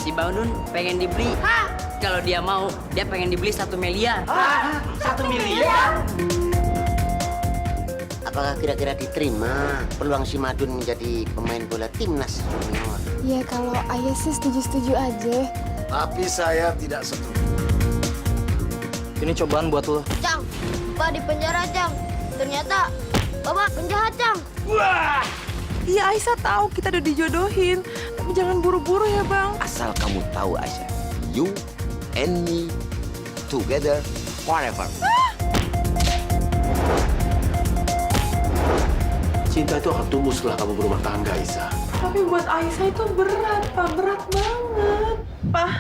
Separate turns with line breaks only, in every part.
Si Bangun pengen dibeli. Kalau dia mau, dia pengen dibeli 1 miliar.
1 miliar?
Apakah kira-kira diterima peluang si Madun menjadi pemain bola timnas junior?
Ya kalau ayah sih setuju-setuju aja.
Tapi saya tidak setuju.
Ini cobaan buat lo.
Cang, Bapak di penjara, Cang. Ternyata Bapak penjahat, Cang.
Wah!
Iya, Aisyah tahu kita udah dijodohin. Tapi jangan buru-buru ya, Bang.
Asal kamu tahu Aisyah, you and me together forever.
Cinta itu akan tumbuh setelah kamu berumah tangga, Isa.
Tapi buat Aisyah itu berat, Pak. Berat banget. Pak,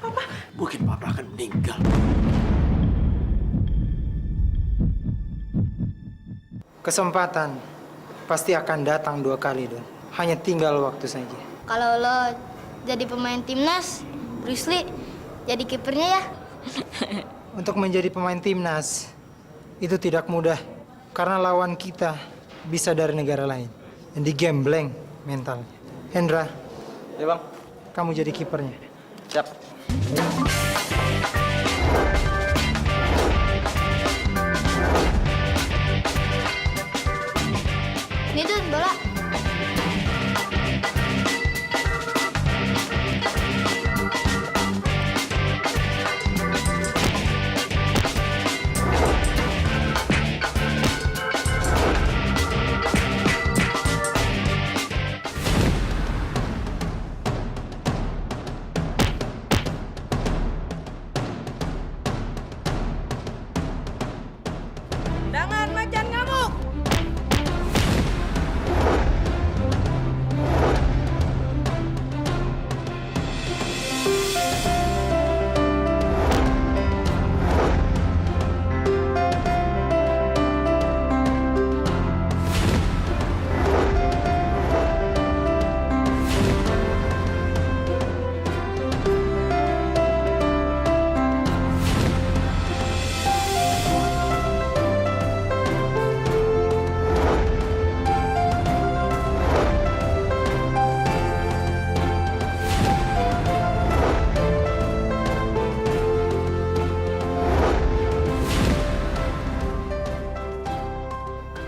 Papa.
Mungkin Papa akan meninggal.
Kesempatan pasti akan datang 2 kali, Don. Hanya tinggal waktu saja.
Kalau lo jadi pemain timnas, Bruce Lee jadi kipernya ya.
Untuk menjadi pemain timnas, itu tidak mudah. Karena lawan kita bisa dari negara lain. Dan digembleng mentalnya. Hendra,
Ya bang.
kamu jadi kipernya.
Siap.
Ini tuh bola.
Jangan macan ngamuk.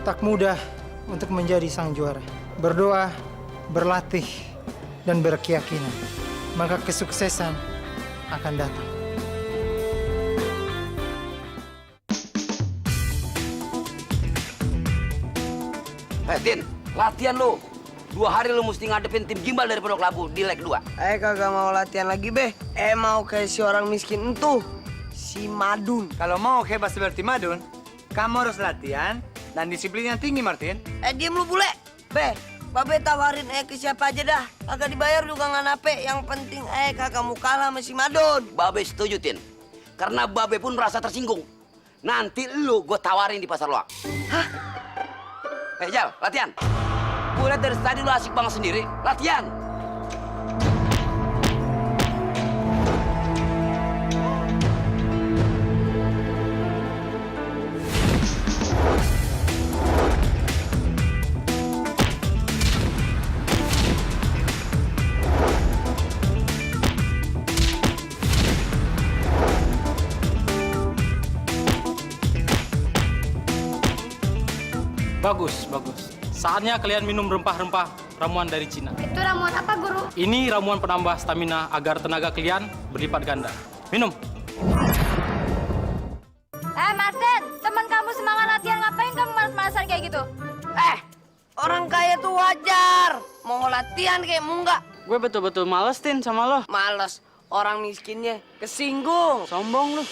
Tak mudah untuk menjadi sang juara. Berdoa, berlatih, dan berkeyakinan. Maka kesuksesan akan datang.
Tin, latihan lu. 2 hari lu mesti ngadepin tim gimbal dari Pondok Labu di leg 2.
Kagak mau latihan lagi, Beh. Mau kayak si orang miskin itu. Si Madun.
Kalau mau hebat seperti Madun, kamu harus latihan dan disiplin yang tinggi, Martin.
Diem lu bule. Beh, Babe tawarin ke siapa aja dah. Kagak dibayar juga nggak nape. Yang penting kagak mau kalah sama si Madun.
Babe setuju, Tin. Karena Babe pun merasa tersinggung. Nanti lu gue tawarin di pasar loak. Hah? Jal, latihan. Gue liat dari tadi lu asik banget sendiri. Latihan.
Bagus, bagus. Saatnya kalian minum rempah-rempah ramuan dari Cina.
Itu ramuan apa, Guru?
Ini ramuan penambah stamina agar tenaga kalian berlipat ganda. Minum.
Martin, teman kamu semangat latihan, ngapain kamu malas-malasan kayak gitu?
Orang kaya tuh wajar. Mau latihan kayak mau nggak.
Gue betul-betul males, Tin, sama lo.
Males. Orang miskinnya kesinggung.
Sombong lu.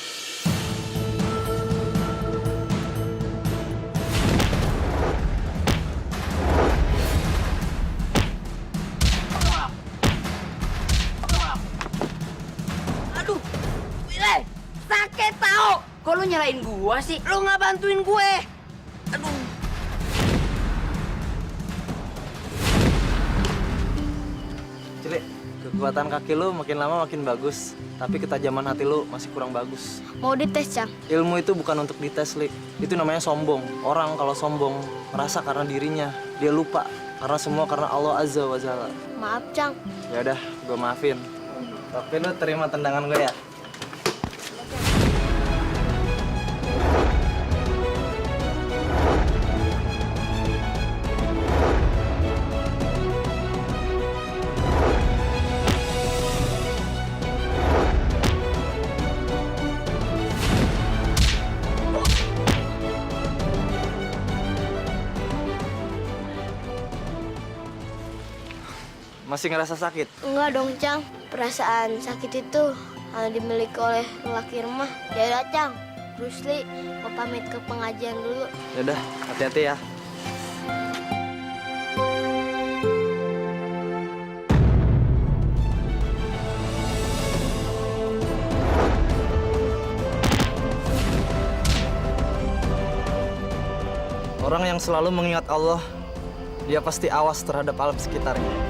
Aduh, Wile, sakit tau.
Kok lu nyalain gua sih?
Lu nggak bantuin gue. Aduh.
Cilik, kekuatan kaki lu makin lama makin bagus. Tapi ketajaman hati lu masih kurang bagus.
Mau dites, Cang?
Ilmu itu bukan untuk dites, Lik. Itu namanya sombong. Orang kalau sombong, merasa karena dirinya. Dia lupa Karena semua karena Allah Azza wa Jalla.
Maaf, Cang.
Ya udah, gue maafin. Tapi lu terima tendangan gue ya. Masih ngerasa sakit?
Enggak dong, Cang. Perasaan sakit itu hanya dimiliki oleh lelaki remah. Ya udah, Cang. Bruce Lee mau pamit ke pengajian dulu.
Ya udah, hati-hati ya. Orang yang selalu mengingat Allah, dia pasti awas terhadap alam sekitarnya.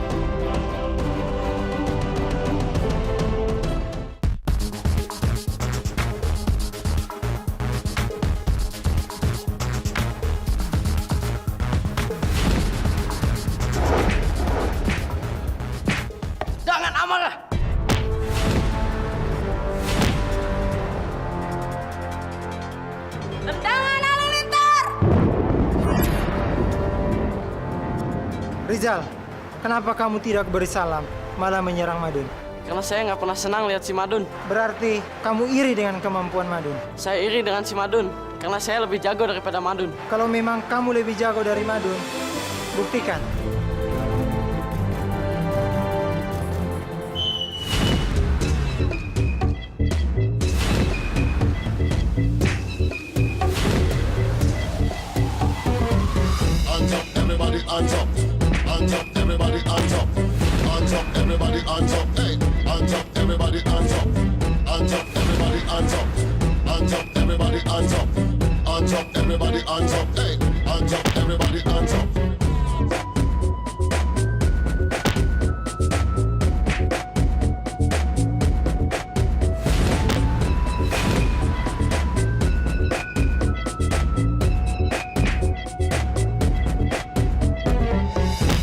Jangan amarah.
Tendangan halilintar!
Rizal, kenapa kamu tidak beri salam, malah menyerang Madun?
Karena saya nggak pernah senang lihat si Madun.
Berarti kamu iri dengan kemampuan Madun.
Saya iri dengan si Madun, karena saya lebih jago daripada Madun.
Kalau memang kamu lebih jago dari Madun, buktikan.
Hands up, everybody, hands up. Hands up, everybody, hands up. Hands up, everybody, hands up. Hey, hands up, everybody, hands up. Hands up, everybody, hands up. Hands up, everybody, hands up. Hands up, everybody, hands up. Hey, hands up, everybody, hands up.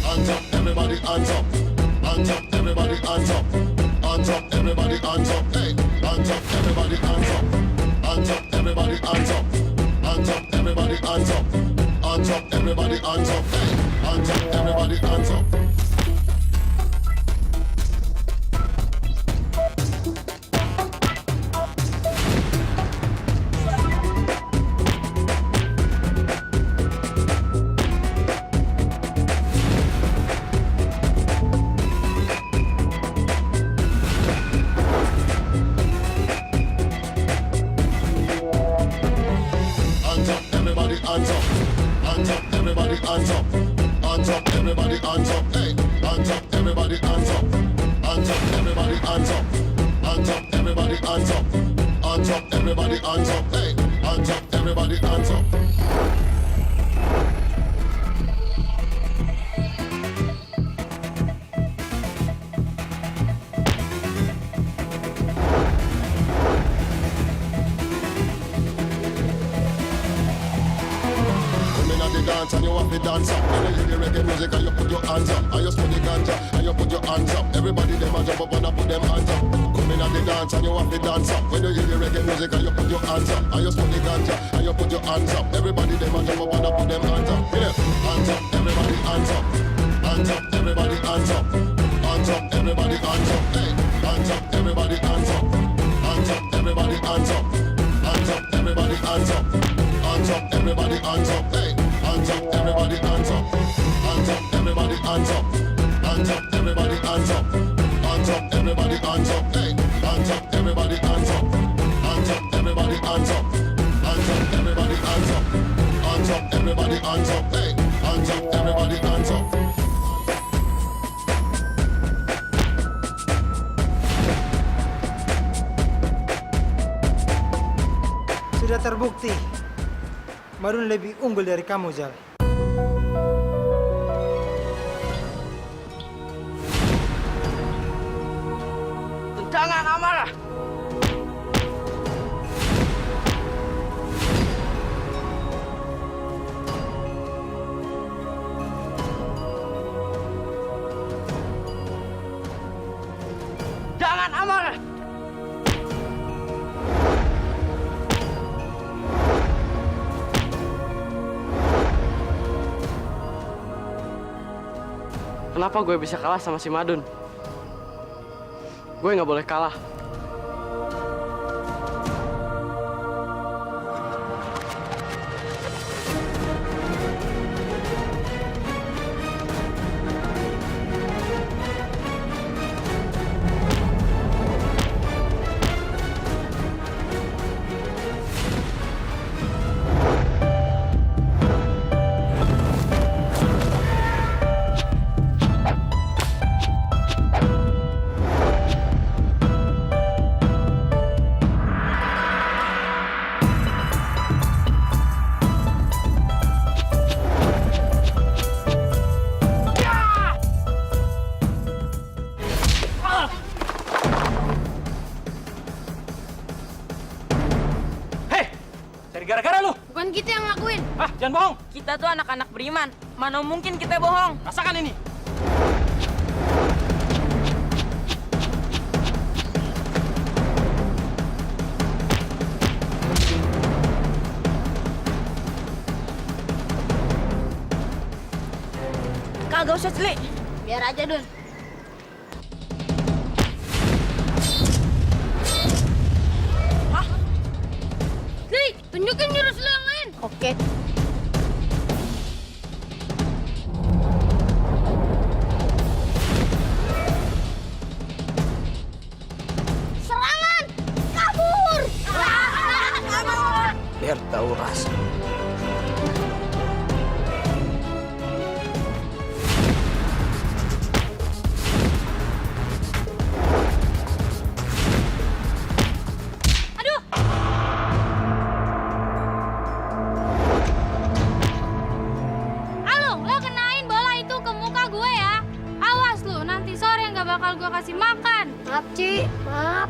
Hands up, everybody, hands up. Hands up, everybody, hands up. Hands up, everybody, hands up. Hey, hands up, everybody, hands up. Hands up, everybody, hands up. Hands up, everybody, hands up. Hands up, everybody, hands up. Hey, hands up, everybody, hands up. Hands up, everybody, hands up. Hands up, everybody, hands up. Hands up, everybody, hands up. Hey, hands up, everybody, hands up. Hands up, everybody, hands up. Hands up, everybody, hands up. Hands up, everybody, hands up. Hey, hands up, everybody, hands up. Dance and you have to dance up. When you hear the reggae music and you put your hands up, and you smoke the ganja and you put your hands up. Everybody them a jump up and a put them hands up. Come in at the dance and you have to dance up. When you hear the reggae music and you put your hands up, and you smoke the ganja and you put your hands up. Everybody them a jump up and a put them hands up. Yeah. Hands up, everybody hands up. Hands up, everybody hands up. Hands up, everybody hands up. Hey, hands up, everybody hands up. Hands up, everybody hands up. Hands up, everybody hands up. Hands up, everybody hands up. Hey. Hands up, everybody hands up. Hands up, everybody hands up. Hands up, everybody hands up. Hands up, everybody hands up. Hey, hands up, everybody hands up. Hands up, everybody hands up. Hands up, everybody hands up. Hands up, everybody hands up. Hey, hands up, everybody hands up.
Sudah terbukti, Madun lebih unggul dari kamu, Zal.
Tendangan amarah.
Semangat, Amor!
Kenapa gue bisa kalah sama si Madun? Gue nggak boleh kalah.
Gara-gara lu.
Bukan kita yang ngelakuin.
Ah, jangan bohong.
Kita tuh anak-anak beriman. Mana mungkin kita bohong?
Rasakan ini.
Kagak usah, Celi.
Biar aja, Dun. Nih, tunjukin jurus lu yang lain. Oke. Serangan! Kabur! Kabur!
Biar tahu rasa.
Bakal gua kasih makan. Maaf, Ci. Maaf.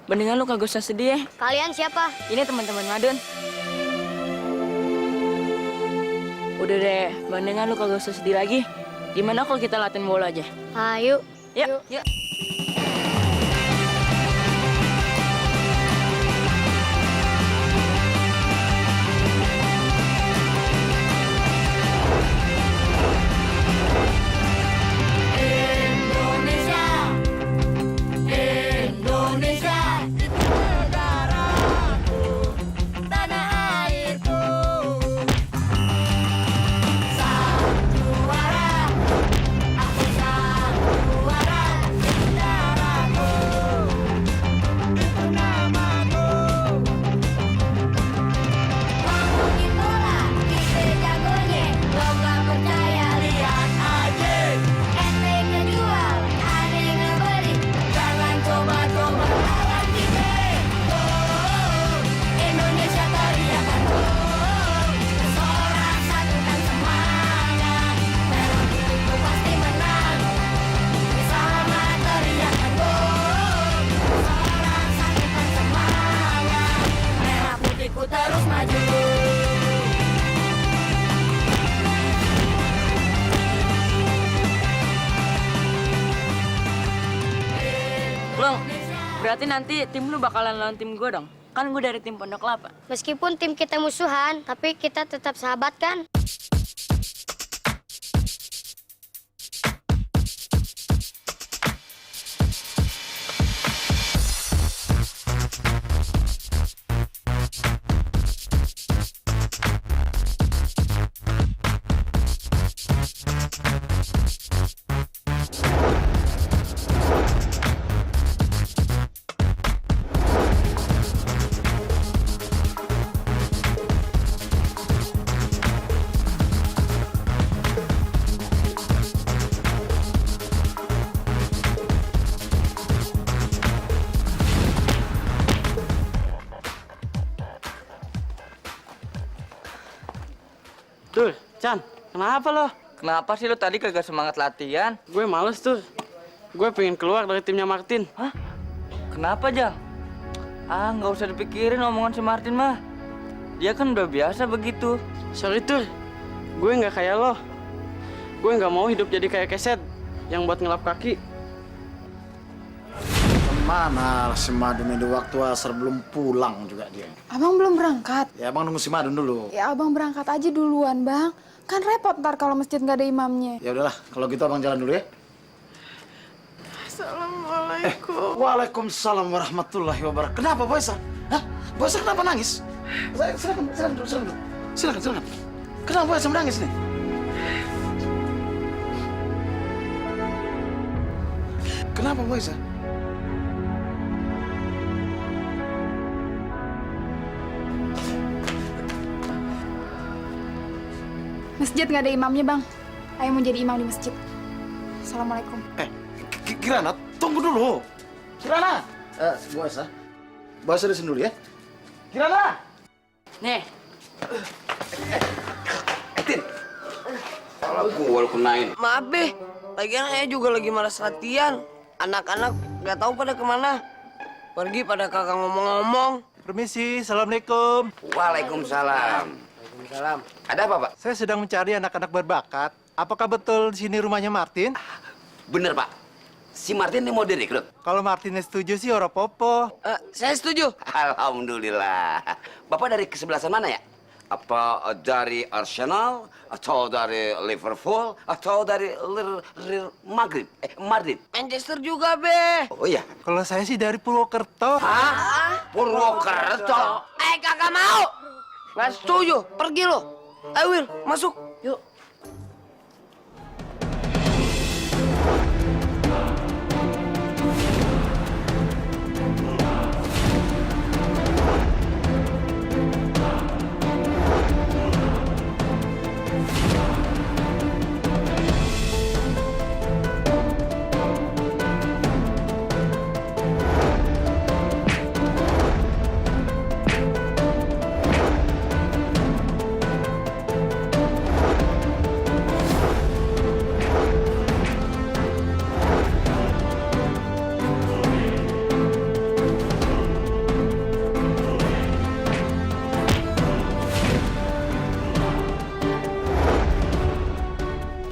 Mendingan lu kagak usah sedih ya.
Kalian siapa?
Ini teman-teman Madun. Udah deh, mendingan lu kagak usah sedih lagi. Gimana kalau kita latihan bola aja?
Ayo.
Yuk. Yuk. Long, berarti nanti tim lu bakalan lawan tim gue dong? Kan gue dari tim Pondok Kelapa.
Meskipun tim kita musuhan, tapi kita tetap sahabat kan?
Tuh, Chan, kenapa lo?
Kenapa sih lu tadi kagak semangat latihan?
Gue males tuh. Gue pengen keluar dari timnya Martin.
Hah? Kenapa, Jal? Ah, nggak usah dipikirin omongan si Martin mah.
Dia kan udah biasa begitu. Sorry Tur, gue nggak kayak lo. Gue nggak mau hidup jadi kayak Keset yang buat ngelap kaki.
Kemana si Madun ini waktu asar belum pulang juga dia.
Abang belum berangkat.
Ya abang nunggu si Madun dulu.
Ya abang berangkat aja duluan, Bang. Kan repot ntar kalau masjid nggak ada imamnya.
Ya udahlah, kalau gitu abang jalan dulu ya.
Assalamualaikum.
Waalaikumsalam warahmatullahi wabarakatuh. Kenapa Boysa? Hah? Boysa kenapa nangis? Silakan dulu. Silakan. Kenapa Boysa menangis nih? Kenapa Boysa?
Masjid nggak ada imamnya, Bang. Ayo mau jadi imam di masjid. Assalamualaikum.
Kirana, tunggu dulu. Kirana. Boysa. Boysa di sini dulu ya. Kirana.
Nih,
Tin. Kalau gue lu kenain.
Maaf, Be. Lagian saya juga lagi malas latihan. Anak-anak nggak tahu pada kemana. Pergi pada kakak ngomong-ngomong.
Permisi, Assalamualaikum.
Waalaikumsalam.
Waalaikumsalam.
Ada apa, Pak?
Saya sedang mencari anak-anak berbakat. Apakah betul di sini rumahnya Martin?
Bener, Pak. Si Martin ini mau direkrut.
Kalau Martinnya setuju sih, ora popo.
Saya setuju.
Alhamdulillah. Bapak dari kesebelasan mana ya? Apa dari Arsenal, atau dari Liverpool, atau dari Madrid?
Manchester juga, Be.
Oh iya.
Kalau saya sih dari Purwokerto.
Hah? Purwokerto?
Kakak mau. Nggak setuju. Pergi lo. Ayo, Will. Masuk. Yuk.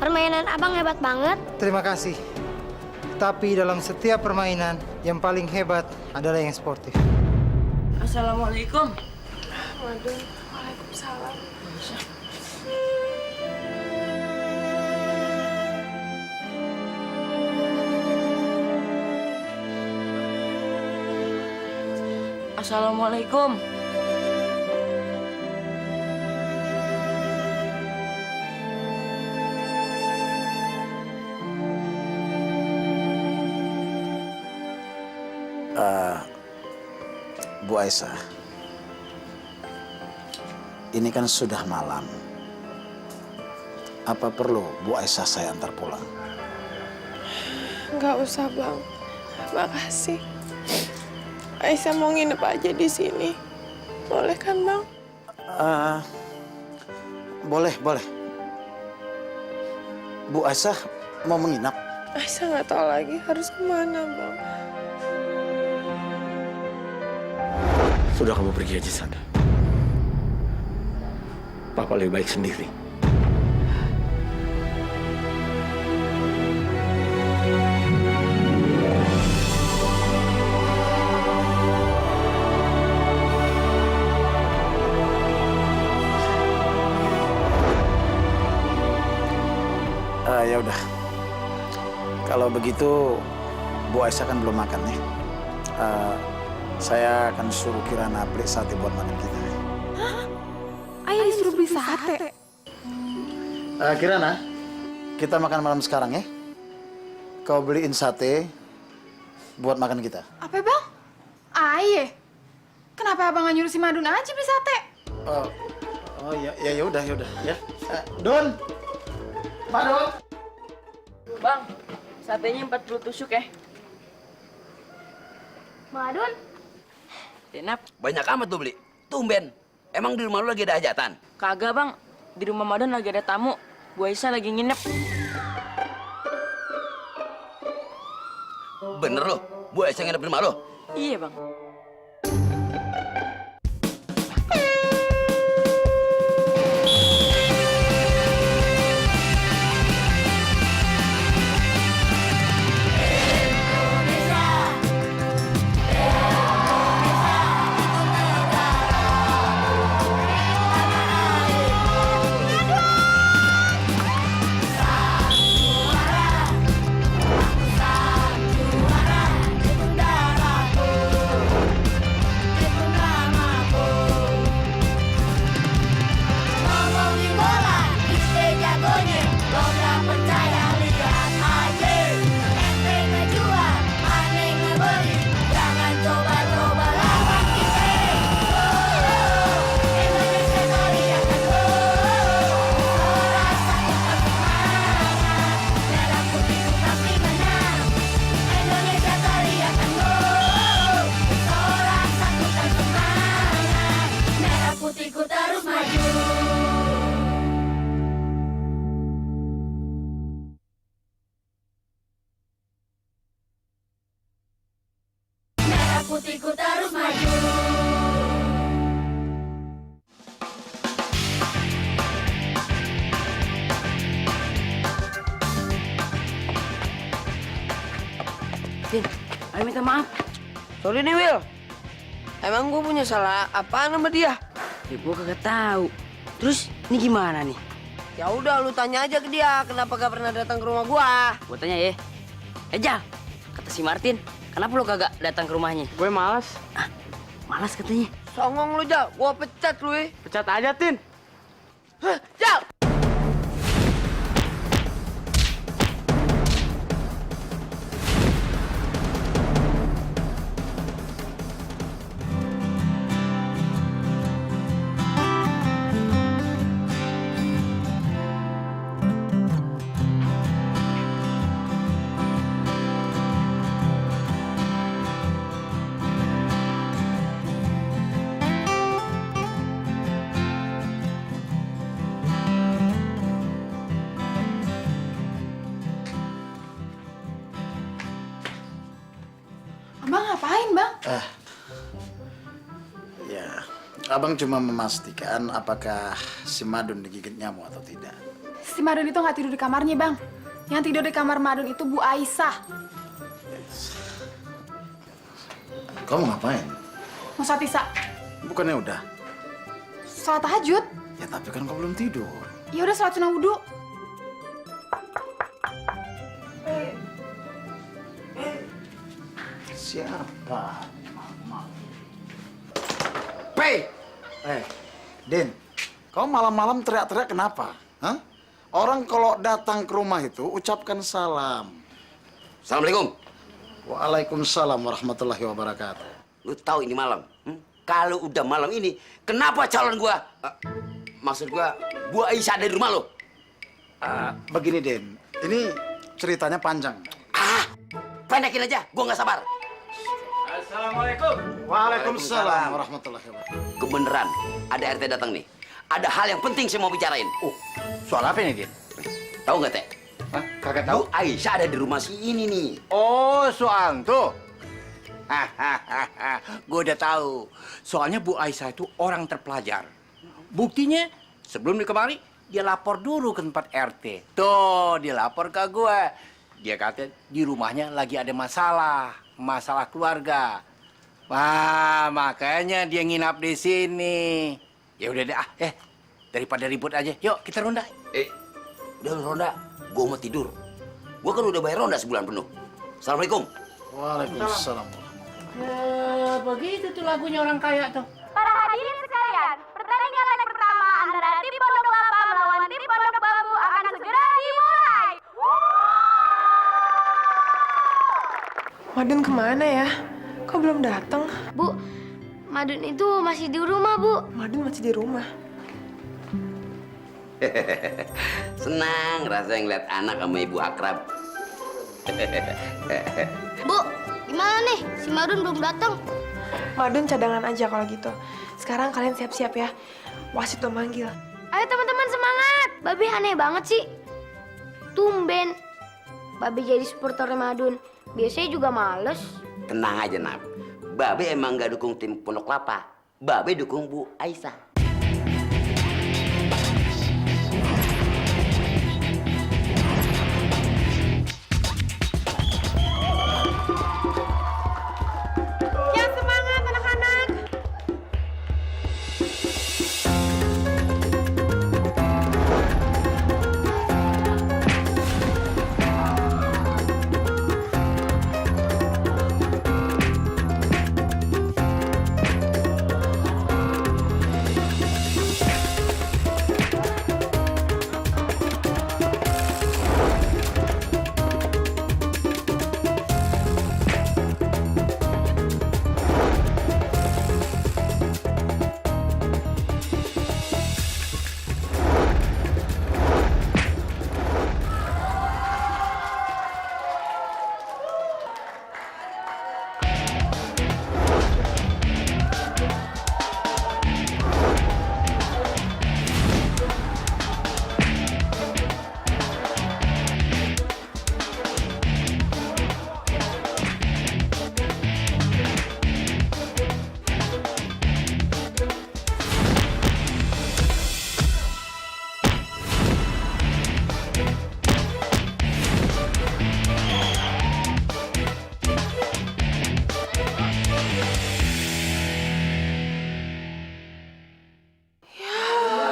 Permainan abang hebat banget.
Terima kasih. Tapi dalam setiap permainan, yang paling hebat adalah yang sportif.
Assalamualaikum.
Waduh, waalaikumsalam.
Assalamualaikum.
Bu Aisyah, ini kan sudah malam. Apa perlu Bu Aisyah saya antar pulang?
Nggak usah, Bang. Makasih. Aisyah mau nginep aja di sini. Boleh kan, Bang?
Boleh. Bu Aisyah mau menginap?
Aisyah nggak tahu lagi harus kemana, Bang.
Sudah kamu pergi aja sana. Papa lebih baik sendiri. Ya udah. Kalau begitu, Bu Aisyah kan belum makan ya. Saya akan suruh Kirana beli sate buat makan kita.
Hah? Ayah disuruh beli sate?
Kirana, kita makan malam sekarang ya. Kau beliin sate buat makan kita.
Apa, Bang? Ayah? Kenapa abang nggak nyuruh si Madun aja beli sate?
Oh ya udah ya. Don, Madun.
Bang, satenya 40 tusuk ya.
Madun,
Denap.
Banyak amat tuh beli. Tumben. Emang di rumah lu lagi ada hajatan?
Kagak, Bang. Di rumah Madon lagi ada tamu. Bu Aisyah lagi nginep.
Bener lo? Bu Aisyah nginep di rumah lo?
Iya, Bang. minta maaf.
Sorry nih, Will. Emang gue punya salah apaan sama dia?
Ya gue kagak tahu. Terus ini gimana nih?
Ya udah, lu tanya aja ke dia kenapa gak pernah datang ke rumah gua.
Gue tanya ya. Jal, kata si Martin, kenapa lo kagak datang ke rumahnya?
Gue malas.
Malas katanya.
Songong lu, Jal. Gua pecat lu,
Pecat aja, Tin.
Hah, Jal!
Abang ngapain, Bang?
Ya, abang cuma memastikan apakah si Madun digigit nyamuk atau tidak.
Si Madun itu nggak tidur di kamarnya, Bang. Yang tidur di kamar Madun itu Bu Aisyah.
Kamu ngapain?
Mau sholat isya.
Bukannya udah?
Sholat tahajud.
Ya tapi kan kau belum tidur.
Ya udah sholat sunah wudhu.
Siapa?
Pei!
Din, kau malam-malam teriak-teriak kenapa? Hah? Orang kalau datang ke rumah itu ucapkan salam.
Assalamualaikum.
Waalaikumsalam warahmatullahi wabarakatuh.
Lu tahu ini malam? Kalau udah malam ini, kenapa calon gua? Maksud gua, Bu Aisyah ada di rumah lo?
Begini, Din. Ini ceritanya panjang.
Pendekin aja, gua nggak sabar.
Assalamualaikum.
Waalaikumsalam warahmatullahi wabarakatuh.
Kebeneran, ada RT datang nih. Ada hal yang penting saya mau bicarain.
Soal apa ini, Din?
Tahu nggak, Teh?
Hah? Kagak
Bu Aisyah ada di rumah si ini nih.
Oh, soal tuh. Gue udah tahu. Soalnya Bu Aisyah itu orang terpelajar. Buktinya, sebelum dia kemari, dia lapor dulu ke tempat RT. Tuh, dia lapor ke gue. Dia kata di rumahnya lagi ada masalah keluarga. Wah, makanya dia nginap di sini. Ya udah deh, daripada ribut aja, yuk kita ronda.
Udah lu ronda, gua mau tidur. Gua kan udah bayar ronda sebulan penuh. Assalamualaikum.
Waalaikumsalam.
Begitu tuh lagunya orang kaya tuh.
Para hadirin sekalian, pertandingan leg pertama antara tim Pondok Kelapa melawan tim Pondok Bambu akan segera dimulai.
Madun kemana ya? Kok belum datang?
Bu, Madun itu masih di rumah, Bu.
Madun masih di rumah.
Senang rasanya ngeliat anak sama ibu akrab.
Bu, gimana nih? Si Madun belum datang.
Madun cadangan aja kalau gitu. Sekarang kalian siap-siap ya. Wasit udah manggil.
Ayo teman-teman semangat. Babe aneh banget sih. Tumben. Babe jadi supporter Madun. Biasanya juga males.
Tenang aja, Nak. Babe emang gak dukung tim Pondok Kelapa. Babe dukung Bu Aisyah.
Ya semangat anak-anak.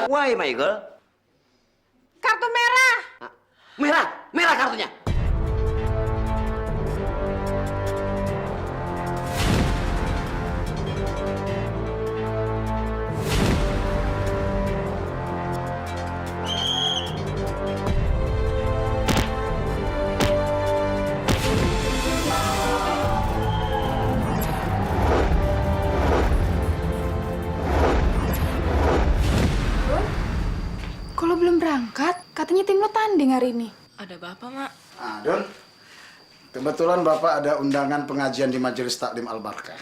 Why, my girl?
Kartu merah.
Merah, merah kartunya.
Kalau belum berangkat, katanya tim lo tanding hari ini.
Ada bapak, Mak.
Ah, Don, kebetulan Bapak ada undangan pengajian di Majelis Taklim Al-Barkah.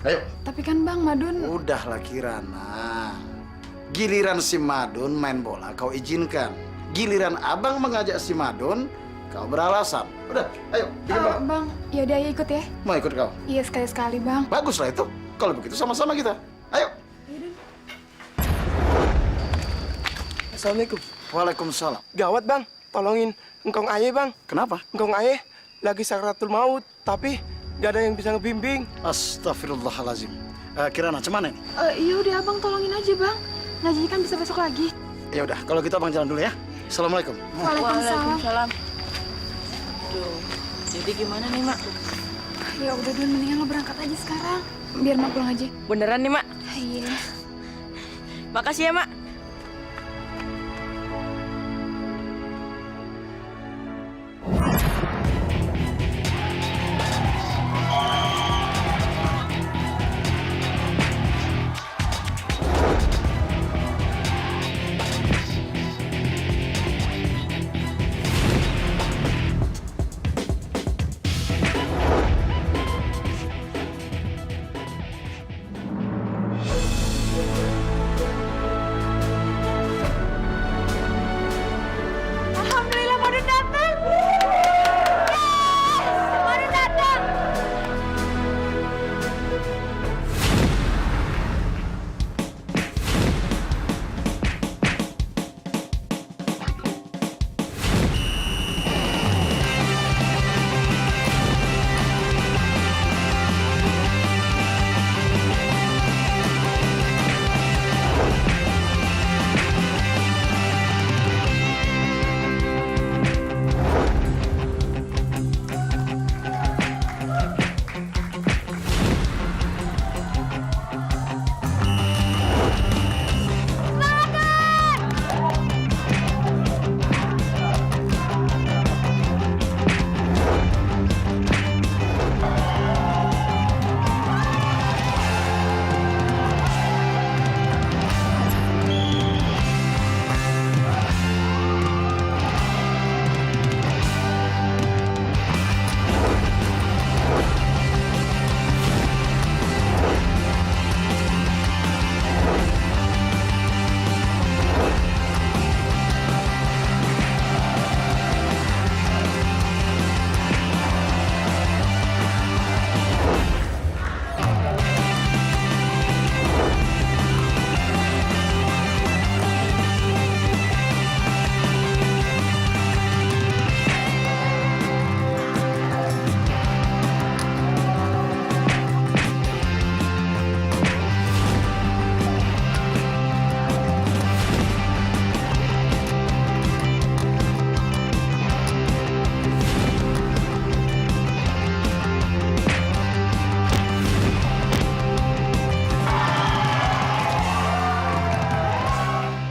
Ayo.
Tapi kan Bang Madun...
Udahlah Kirana. Giliran si Madun main bola kau izinkan. Giliran abang mengajak si Madun, kau beralasan. Udah, ayo. Bikin bola.
Bang, yaudah ayo ikut ya.
Mau ikut kau?
Iya, sekali-sekali Bang.
Baguslah itu. Kalau begitu sama-sama kita. Ayo.
Assalamualaikum.
Waalaikumsalam.
Gawat bang, tolongin engkong ayah bang.
Kenapa?
Engkong ayah lagi sakratul maut, tapi gak ada yang bisa ngebimbing.
Astagfirullahalazim. Kirana, cuman ini?
Iya udah Abang tolongin aja Bang. Ngajinya kan bisa besok lagi.
Ya udah, kalau gitu abang jalan dulu ya. Assalamualaikum.
Waalaikumsalam.
Duh, jadi gimana nih, Mak?
Ya udah dulu, mendingan lo berangkat aja sekarang. Biar Mak pulang aja.
Beneran nih, Mak?
Iya.
Makasih ya, Mak.
Alhamdulillah Madun datang. Madun datang.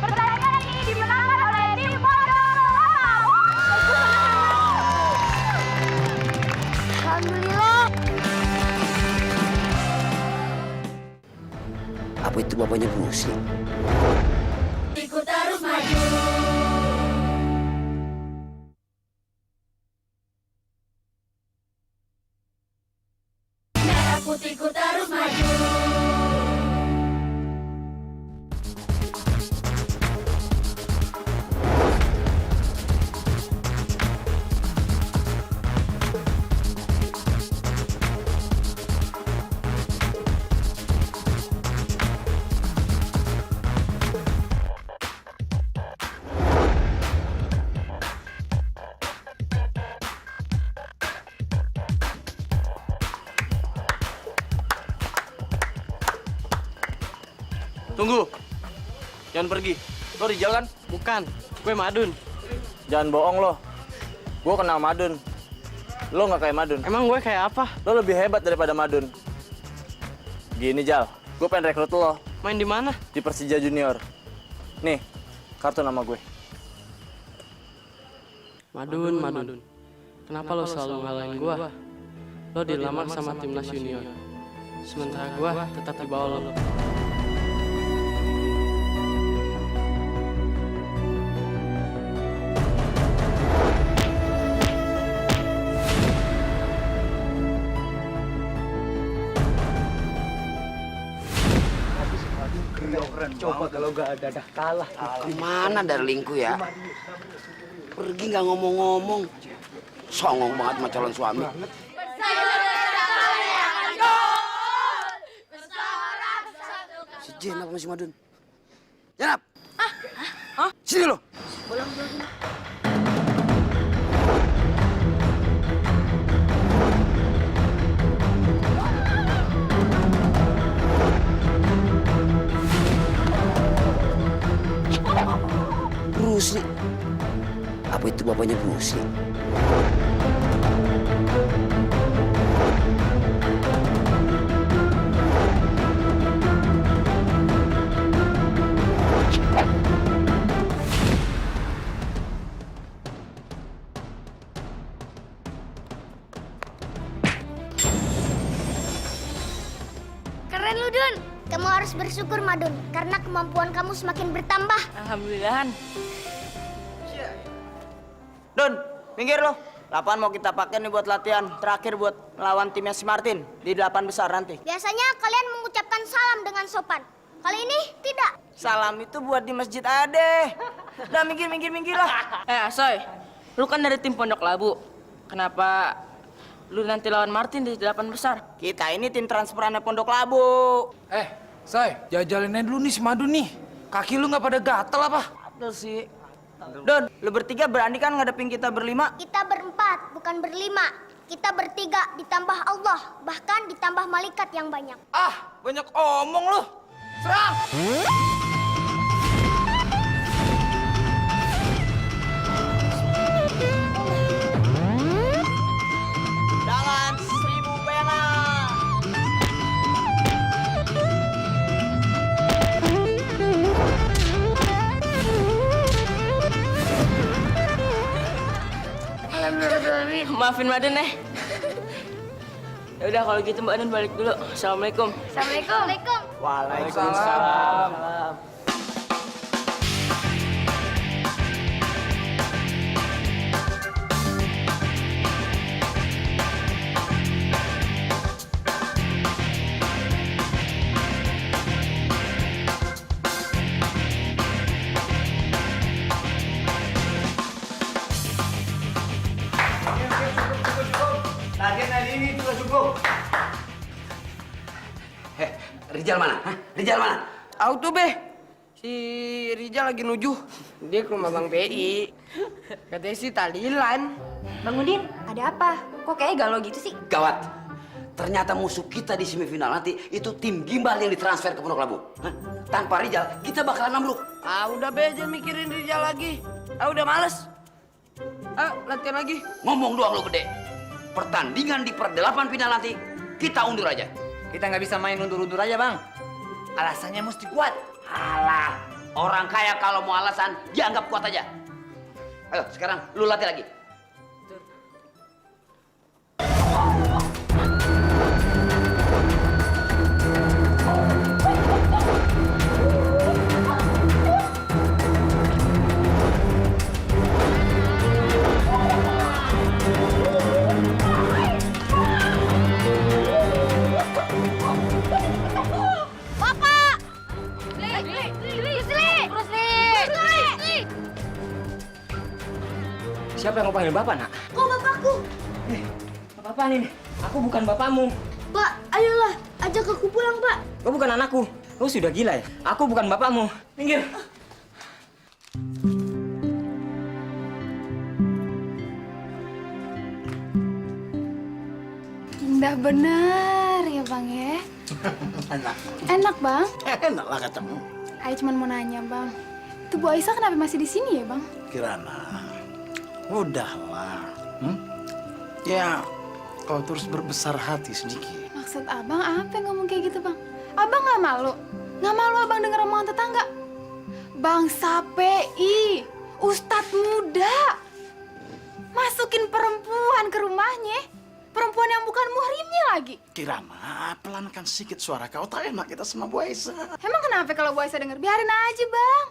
Pertandingan ini dimenangkan oleh tim Pondok.
Alhamdulillah.
Apa itu bapaknya Bruce Lee?
Ikut terus maju. Merah putihku terus maju.
Tunggu, jangan pergi.
Lo Rijal kan?
Bukan, gue Madun.
Jangan bohong lo. Gue kenal Madun. Lo nggak kayak Madun.
Emang gue kayak apa?
Lo lebih hebat daripada Madun. Gini Jal, gue pengen rekrut lo.
Main di mana?
Di Persija Junior. Nih, kartu nama gue.
Madun, Madun. Kenapa lo selalu ngalahin gue? Lo dilamar sama timnas junior. Sementara gue tetap di bawah lo.
Coba kalau gak ada kalah. Mana darlingku ya? Pergi nggak ngomong-ngomong. Songong banget sama calon suami. Si Jenap sama si Madun. Jenap! Sini lo! Bruce Lee. Apa itu bapaknya Bruce Lee?
Keren lu, Dun. Kamu harus bersyukur, Madun, karena kemampuan kamu semakin bertambah.
Alhamdulillah.
Dun, minggir lo. Lapangan mau kita pakai nih buat latihan terakhir buat lawan timnya si Martin di 8 besar nanti.
Biasanya kalian mengucapkan salam dengan sopan. Kali ini tidak.
Salam itu buat di masjid Ade. Udah minggir lah.
Asoy, lu kan dari tim Pondok Labu. Kenapa lu nanti lawan Martin di 8 besar?
Kita ini tim transferannya Pondok Labu.
Soy, jajalin aja dulu nih si Madun nih. Kaki lu nggak pada gatel apa?
Gatel sih. Don, lu bertiga berani kan ngadepin kita berlima?
Kita berempat, bukan berlima. Kita bertiga ditambah Allah, bahkan ditambah malaikat yang banyak.
Banyak omong lu. Serang!
Dengan 1000 pena.
Maafin Madun ya. Ya udah kalau gitu Mbak Madun balik dulu. Assalamualaikum.
Assalamualaikum.
Waalaikumsalam.
Rijal mana? Rijal mana?
Auto be. Si Rijal lagi nuju. Dia ke rumah Bang PI. Katanya sih tahlilan.
Bang Udin, ada apa? Kok kayak galau gitu sih?
Gawat. Ternyata musuh kita di semifinal nanti itu tim gimbal yang ditransfer ke Pondok Labu. Tanpa Rijal, kita bakalan ambruk.
Udah be, jangan mikirin Rijal lagi. Udah males. Latihan lagi.
Ngomong doang lo gede. Pertandingan di per-8 final nanti kita undur aja.
Kita nggak bisa main undur-undur aja, Bang. Alasannya mesti kuat.
Alah, orang kaya kalau mau alasan dianggap kuat aja. Ayo, sekarang lu latih lagi.
Siapa yang mau panggil Bapak, Nak?
Kok bapakku?
Apa nih? Aku bukan bapakmu.
Pak, ayolah, ajak aku pulang, Pak.
Kau bukan anakku. Kau sudah gila ya? Aku bukan bapakmu. Minggir.
Indah bener ya, Bang ya.
Enak.
Enak, Bang.
Enak lah ketemu.
Ayo cuma mau nanya, Bang. Itu Bu Aisyah kenapa masih di sini ya, Bang?
Kirana, udahlah. Ya, kau terus berbesar hati sedikit.
Maksud Abang apa yang ngomong kayak gitu, Bang? Abang nggak malu? Nggak malu Abang dengar omongan tetangga? Bangsa PI, Ustadz muda, masukin perempuan ke rumahnya, perempuan yang bukan muhrimnya lagi.
Kirana, pelankan sedikit suara kau. Tak enak kita sama Bu Aisyah.
Emang kenapa kalau Bu Aisyah denger? Biarin aja, Bang.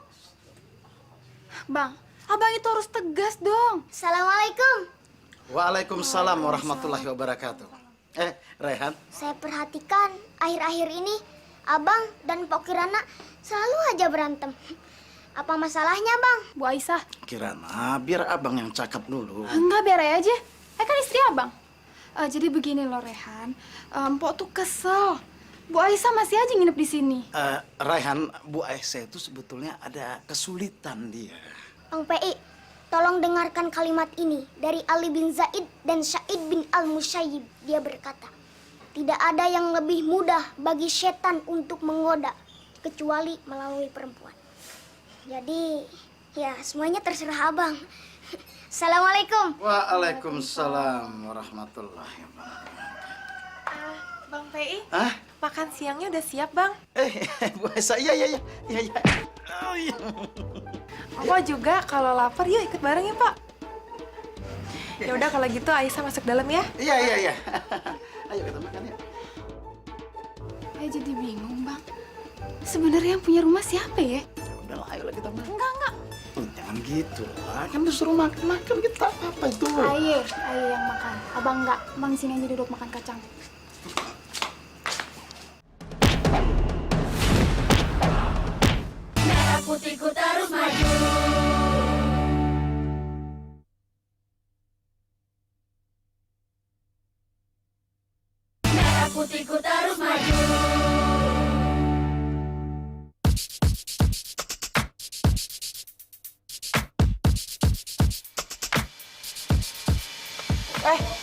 Bang, Abang itu harus tegas dong.
Assalamualaikum.
Waalaikumsalam warahmatullahi wabarakatuh. Rehan.
Saya perhatikan akhir-akhir ini Abang dan Pok Kirana selalu aja berantem. Apa masalahnya, Bang?
Bu Aisyah.
Kirana, biar abang yang cakap dulu.
Enggak, biar aja. Kan istri Abang. Jadi begini loh, Rehan. Pok tuh kesel. Bu Aisyah masih aja nginep di sini.
Rehan, Bu Aisyah itu sebetulnya ada kesulitan dia.
Bang PI, tolong dengarkan kalimat ini dari Ali bin Zaid dan Sa'id bin Al-Musayyib. Dia berkata, tidak ada yang lebih mudah bagi setan untuk menggoda kecuali melalui perempuan. Jadi, ya semuanya terserah Abang. Assalamualaikum.
Waalaikumsalam warahmatullahi wabarakatuh.
Bang PI,
Hah?
makan siangnya udah siap, Bang.
Bu Aisyah, iya. Oh, iya.
Papa juga kalau lapar yuk ikut bareng ya, Pak. Ya udah kalau gitu Aisyah masuk dalam ya.
Iya. Ayo kita makan ya.
Saya jadi bingung, Bang. Sebenarnya yang punya rumah siapa ya?
Udahlah, ayolah kita makan.
Enggak.
Jangan gitu lah, kan disuruh makan kita apa itu?
Ayo yang makan. Abang enggak, Abang sini aja duduk makan kacang.
Merah putihku terus maju. Merah putihku terus maju.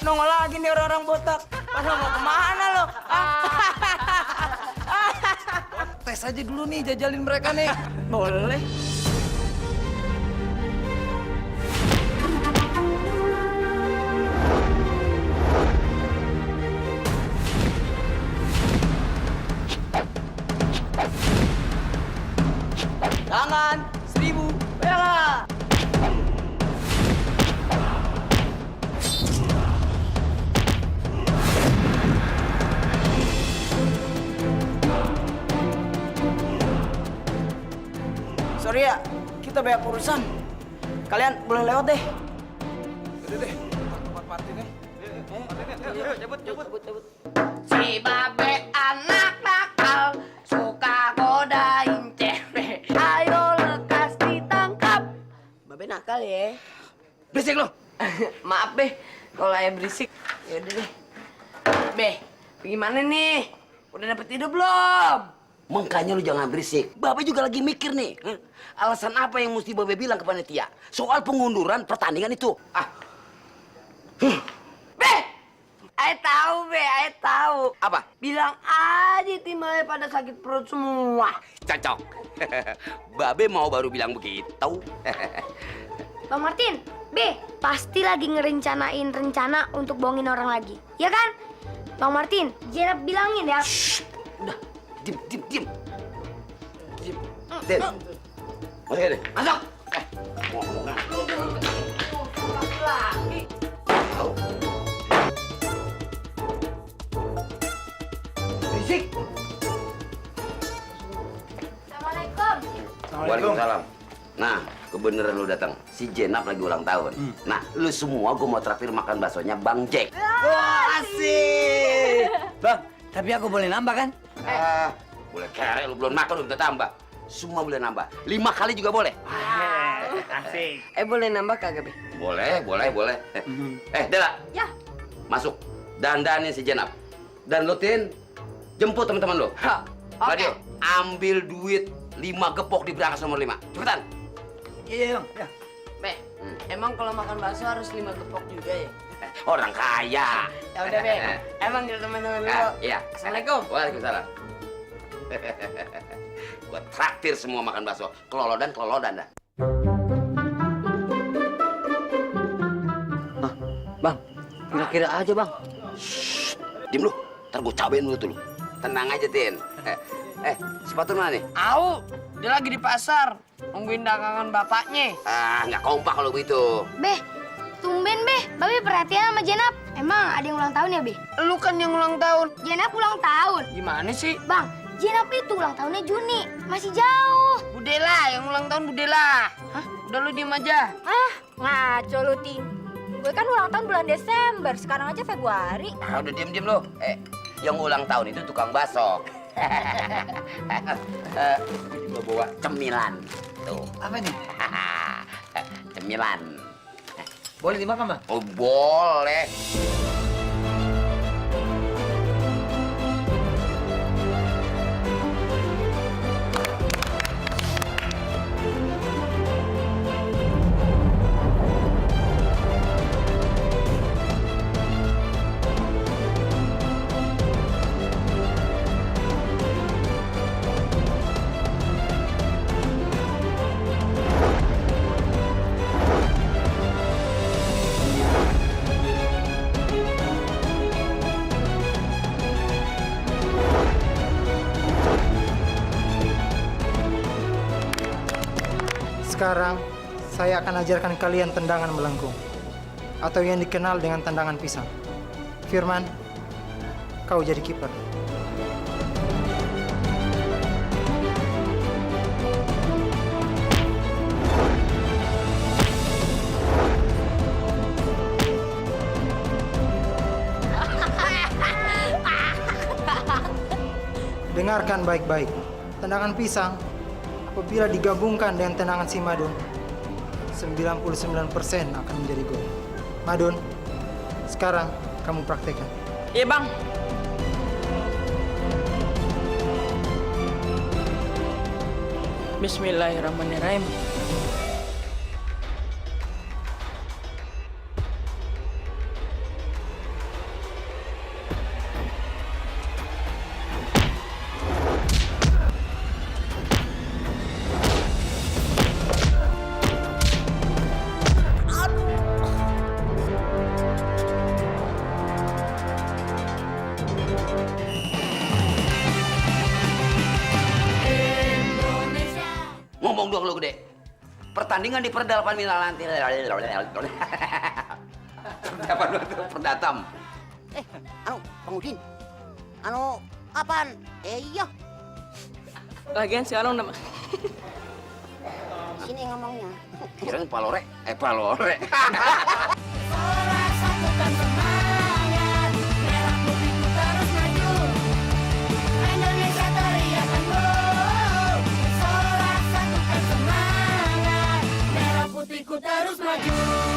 Nongol lagi nih orang-orang botak. Masa mau kemana lo?
Tes aja dulu nih, jajalin mereka nih.
Boleh. Tangan 1000 perak. Sorry ya, kita banyak urusan. Kalian boleh lewat deh.
Udah deh, tempat party nih.
Cabut.
Si Babe anak nakal, suka godain cewek. Ayo lekas ditangkap.
Babe nakal ya.
Berisik lo.
Maaf Be, kalau ayah berisik. Yaudah deh. Be, gimana nih? Udah dapet ide belum?
Makanya lu jangan berisik. Babe juga lagi mikir nih. Alasan apa yang mesti Babe bilang ke panitia soal pengunduran pertandingan itu?
Be, ayah tahu Be, ayah tahu.
Apa?
Bilang aja tim ayah pada sakit perut semua.
Cocok. Babe mau baru bilang begitu.
Bang Martin, B, pasti lagi ngerencanain rencana untuk bohongin orang lagi. Ya kan? Bang Martin, Jenap bilangin ya.
Udah, diam. Den, masuk deh. Masuk.
Berisik.
Assalamualaikum.
Waalaikumsalam. Nah, kebeneran lu datang. Si Jenap lagi ulang tahun. Nah, lu semua gue mau traktir makan baksonya Bang Jack.
Wah, asik. Bang, tapi aku boleh nambah kan?
Boleh kere, lu belum makan lu minta tambah. Semua boleh nambah. 5 kali juga boleh.
Asik. Boleh nambah kagak, Be?
Boleh. Dela.
Ya.
Masuk. Dandanin si Jenap. Dan lu Tin, jemput teman-teman lu. Radio, ambil duit 5 gepok di berangkas nomor 5. Cepetan.
Iya, Bang. Ya. Be, emang kalau makan bakso harus 5 gepok juga ya?
Orang kaya.
Ya udah, Be. Emang kita teman-teman dulu.
Iya.
Assalamualaikum.
Waalaikumsalam. Gua traktir semua makan bakso. Kelolodan dah.
Bang, kira-kira aja bang.
Diem lu, ntar gue cabain lu tuh lu. Tenang aja, Tin. Sepatu mana nih?
Au, dia lagi di pasar. Nungguin dagangan bapaknya.
Nggak kompak kalau begitu.
Beh, tumben Beh, Babe perhatian sama Jenap. Emang ada yang ulang tahun ya, Beh?
Lu kan yang ulang tahun.
Jenap ulang tahun.
Gimana sih?
Bang, Jenap itu ulang tahunnya Juni. Masih jauh.
Budela, yang ulang tahun Budela. Hah? Udah lu diem aja.
Ah, ngaco lu, Ting. Gue kan ulang tahun bulan Desember, sekarang aja Februari.
Udah diem lu. Yang ulang tahun itu tukang bakso. Gue bawa cemilan. Tuh.
Apa nih?
Cemilan.
Boleh dimakan, Bang?
Oh, boleh.
Sekarang, saya akan ajarkan kalian tendangan melengkung. Atau yang dikenal dengan tendangan pisang. Firman, kau jadi kiper. Dengarkan baik-baik. Tendangan pisang apabila digabungkan dengan tendangan si Madun, 99% akan menjadi gol. Madun, sekarang kamu praktekkan.
Iya, Bang. Bismillahirrahmanirrahim.
Ngomong dong lu gede. Pertandingan di Perdalapan Minal nanti. Perdatam.
Bang Udin. Apaan? Iya.
Lagian si Along udah...
Sini ngomongnya.
Kirain palore. Palore.
Satukan semangat, merah putihku terus maju. Indonesia teriakan gol. Sorak satukan semangat, merah putihku terus maju.